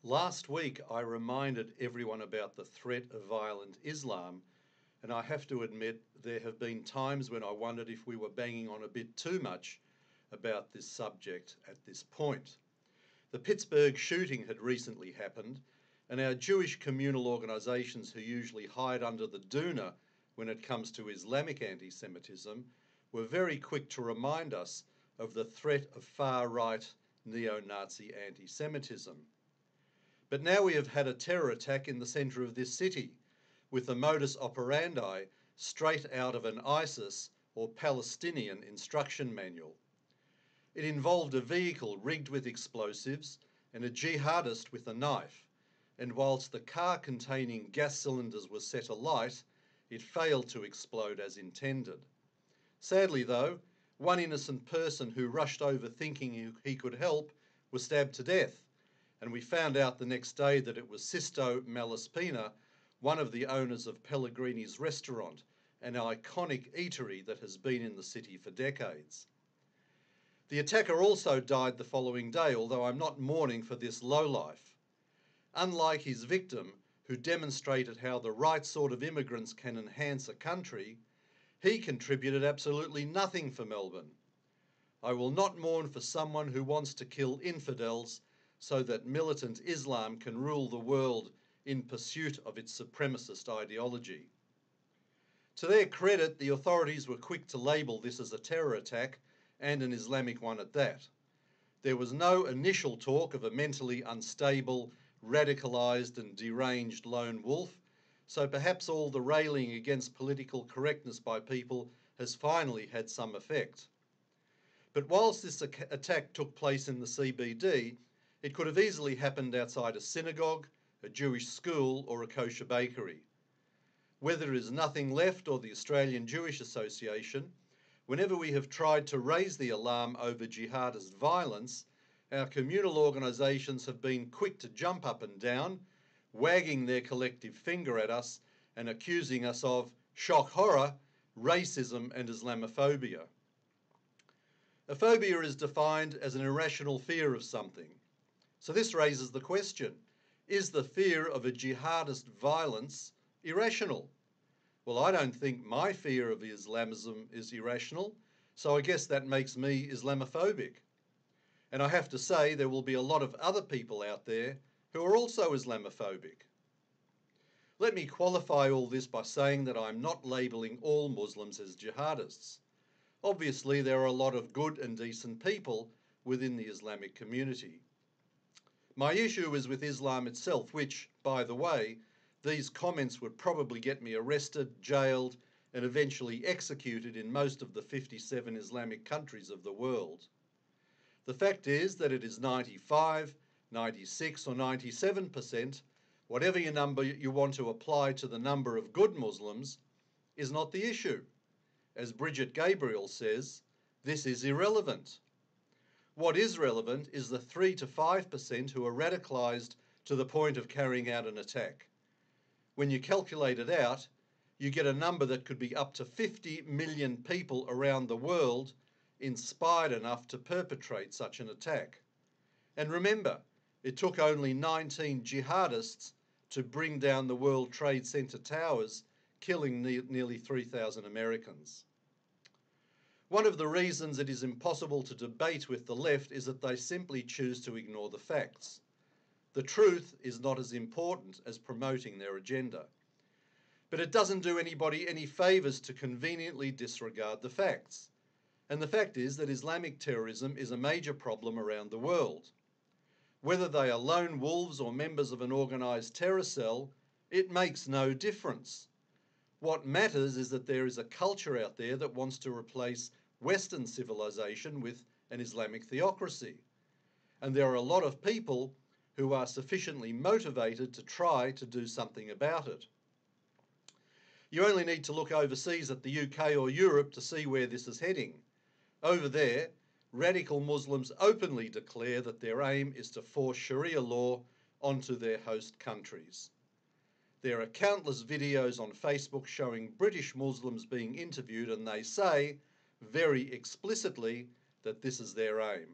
Last week I reminded everyone about the threat of violent Islam, and I have to admit there have been times when I wondered if we were banging on a bit too much about this subject at this point. The Pittsburgh shooting had recently happened, and our Jewish communal organisations who usually hide under the doona when it comes to Islamic anti-Semitism were very quick to remind us of the threat of far-right neo-Nazi anti-Semitism. But now we have had a terror attack in the centre of this city, with the modus operandi straight out of an ISIS or Palestinian instruction manual. It involved a vehicle rigged with explosives and a jihadist with a knife, and whilst the car containing gas cylinders was set alight, it failed to explode as intended. Sadly though, one innocent person who rushed over thinking he could help was stabbed to death, and we found out the next day that it was Sisto Malaspina, one of the owners of Pellegrini's restaurant, an iconic eatery that has been in the city for decades. The attacker also died the following day, although I'm not mourning for this lowlife. Unlike his victim, who demonstrated how the right sort of immigrants can enhance a country, he contributed absolutely nothing for Melbourne. I will not mourn for someone who wants to kill infidels so that militant Islam can rule the world in pursuit of its supremacist ideology. To their credit, the authorities were quick to label this as a terror attack, and an Islamic one at that. There was no initial talk of a mentally unstable, radicalised and deranged lone wolf, so perhaps all the railing against political correctness by people has finally had some effect. But whilst this attack took place in the CBD, it could have easily happened outside a synagogue, a Jewish school or a kosher bakery. Whether there is Nothing Left or the Australian Jewish Association, whenever we have tried to raise the alarm over jihadist violence, our communal organisations have been quick to jump up and down, wagging their collective finger at us and accusing us of, shock horror, racism and Islamophobia. A phobia is defined as an irrational fear of something. So this raises the question, is the fear of a jihadist violence irrational? Well, I don't think my fear of Islamism is irrational, so I guess that makes me Islamophobic. And I have to say there will be a lot of other people out there who are also Islamophobic. Let me qualify all this by saying that I'm not labelling all Muslims as jihadists. Obviously, there are a lot of good and decent people within the Islamic community. My issue is with Islam itself, which, by the way, these comments would probably get me arrested, jailed, and eventually executed in most of the 57 Islamic countries of the world. The fact is that it is 95, 96 or 97%, whatever your number you want to apply to the number of good Muslims, is not the issue. As Bridget Gabriel says, this is irrelevant. What is relevant is the 3 to 5% who are radicalised to the point of carrying out an attack. When you calculate it out, you get a number that could be up to 50 million people around the world inspired enough to perpetrate such an attack. And remember, it took only 19 jihadists to bring down the World Trade Center towers, killing nearly 3,000 Americans. One of the reasons it is impossible to debate with the left is that they simply choose to ignore the facts. The truth is not as important as promoting their agenda. But it doesn't do anybody any favours to conveniently disregard the facts. And the fact is that Islamic terrorism is a major problem around the world. Whether they are lone wolves or members of an organised terror cell, it makes no difference. What matters is that there is a culture out there that wants to replace Western civilisation with an Islamic theocracy. And there are a lot of people who are sufficiently motivated to try to do something about it. You only need to look overseas at the UK or Europe to see where this is heading. Over there, radical Muslims openly declare that their aim is to force Sharia law onto their host countries. There are countless videos on Facebook showing British Muslims being interviewed, and they say very explicitly that this is their aim.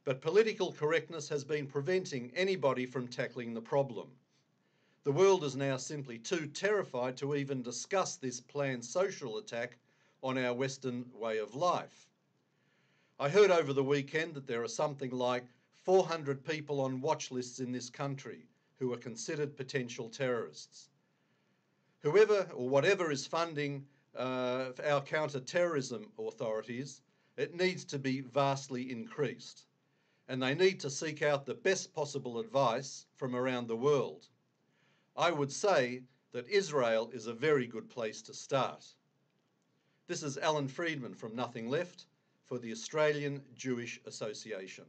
But political correctness has been preventing anybody from tackling the problem. The world is now simply too terrified to even discuss this planned social attack on our Western way of life. I heard over the weekend that there are something like 400 people on watch lists in this country who are considered potential terrorists. Whoever or whatever is funding our counter-terrorism authorities, it needs to be vastly increased. And they need to seek out the best possible advice from around the world. I would say that Israel is a very good place to start. This is Alan Freedman from Nothing Left for the Australian Jewish Association.